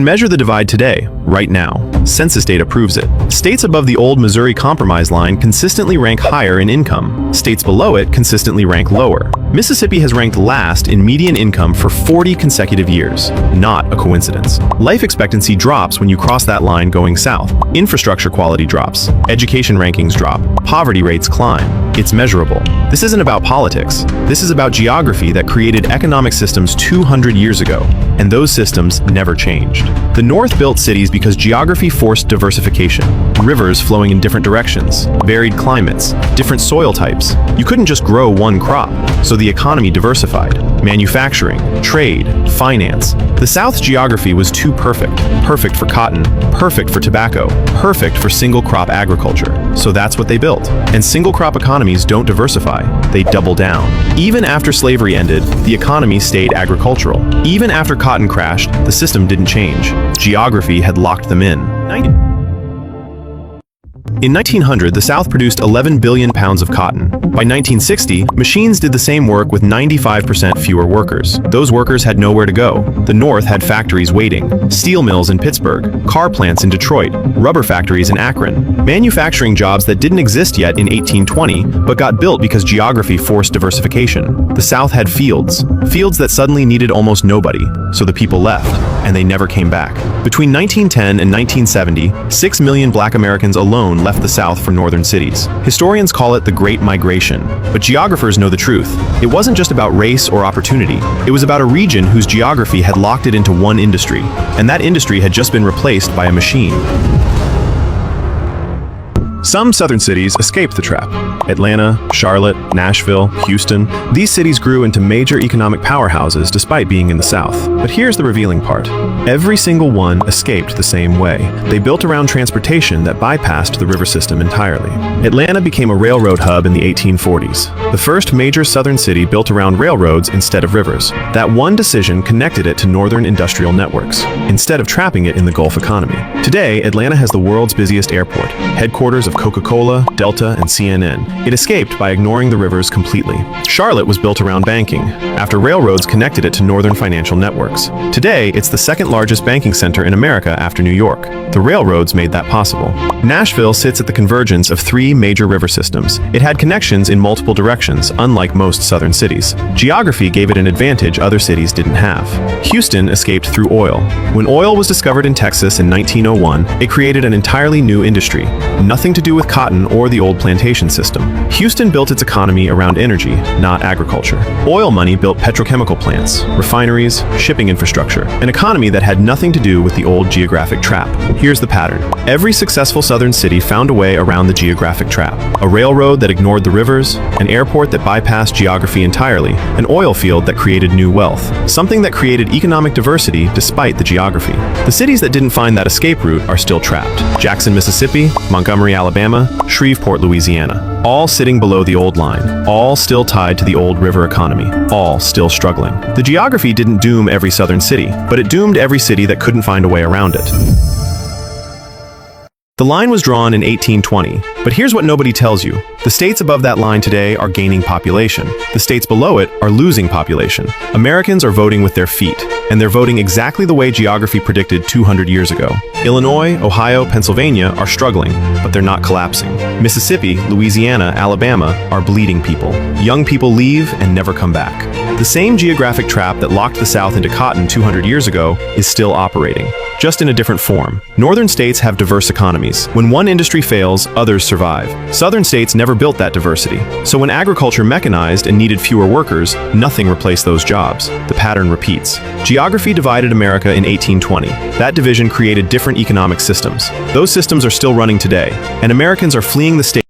Measure the divide today, right now. Census data proves it. States above the old Missouri Compromise line consistently rank higher in income. States below it consistently rank lower. Mississippi has ranked last in median income for 40 consecutive years. Not a coincidence. Life expectancy drops when you cross that line going south. Infrastructure quality drops. Education rankings drop. Poverty rates climb. It's measurable. This isn't about politics. This is about geography that created economic systems 200 years ago, and those systems never changed. The North built cities because geography forced diversification. Rivers flowing in different directions, varied climates, different soil types. You couldn't just grow one crop, so the economy diversified. Manufacturing, trade, finance. The South's geography was too perfect. Perfect for cotton, perfect for tobacco, perfect for single crop agriculture. So that's what they built. And single crop economies don't diversify, they double down. Even after slavery ended, the economy stayed agricultural. Even after cotton crashed, the system didn't change. Geography had locked them in. In 1900, the South produced 11 billion pounds of cotton. By 1960, machines did the same work with 95% fewer workers. Those workers had nowhere to go. The North had factories waiting, steel mills in Pittsburgh, car plants in Detroit, rubber factories in Akron, manufacturing jobs that didn't exist yet in 1820, but got built because geography forced diversification. The South had fields that suddenly needed almost nobody, so the people left, and they never came back. Between 1910 and 1970, 6 million black Americans alone left the South for northern cities. Historians call it the Great Migration, but geographers know the truth. It wasn't just about race or opportunity. It was about a region whose geography had locked it into one industry, and that industry had just been replaced by a machine. Some southern cities escaped the trap. Atlanta, Charlotte, Nashville, Houston. These cities grew into major economic powerhouses despite being in the South. But here's the revealing part. Every single one escaped the same way. They built around transportation that bypassed the river system entirely. Atlanta became a railroad hub in the 1840s. The first major southern city built around railroads instead of rivers. That one decision connected it to northern industrial networks, instead of trapping it in the Gulf economy. Today, Atlanta has the world's busiest airport, headquarters of Coca-Cola, Delta, and CNN. It escaped by ignoring the rivers completely. Charlotte was built around banking, after railroads connected it to northern financial networks. Today, it's the second largest banking center in America after New York. The railroads made that possible. Nashville sits at the convergence of 3 major river systems. It had connections in multiple directions, unlike most southern cities. Geography gave it an advantage other cities didn't have. Houston escaped through oil. When oil was discovered in Texas in 1901, it created an entirely new industry. Nothing to do with cotton or the old plantation system. Houston built its economy around energy, not agriculture. Oil money built petrochemical plants, refineries, shipping infrastructure, an economy that had nothing to do with the old geographic trap. Here's the pattern. Every successful southern city found a way around the geographic trap. A railroad that ignored the rivers, an airport that bypassed geography entirely, an oil field that created new wealth, something that created economic diversity despite the geography. The cities that didn't find that escape route are still trapped. Jackson, Mississippi, Montgomery, Alabama, Shreveport, Louisiana, all sitting below the old line, all still tied to the old river economy, all still struggling. The geography didn't doom every southern city, but it doomed every city that couldn't find a way around it. The line was drawn in 1820, but here's what nobody tells you. The states above that line today are gaining population. The states below it are losing population. Americans are voting with their feet, and they're voting exactly the way geography predicted 200 years ago. Illinois, Ohio, Pennsylvania are struggling, but they're not collapsing. Mississippi, Louisiana, Alabama are bleeding people. Young people leave and never come back. The same geographic trap that locked the South into cotton 200 years ago is still operating, just in a different form. Northern states have diverse economies. When one industry fails, others survive. Southern states never built that diversity. So when agriculture mechanized and needed fewer workers, nothing replaced those jobs. The pattern repeats. Geography divided America in 1820. That division created different economic systems. Those systems are still running today, and Americans are fleeing the state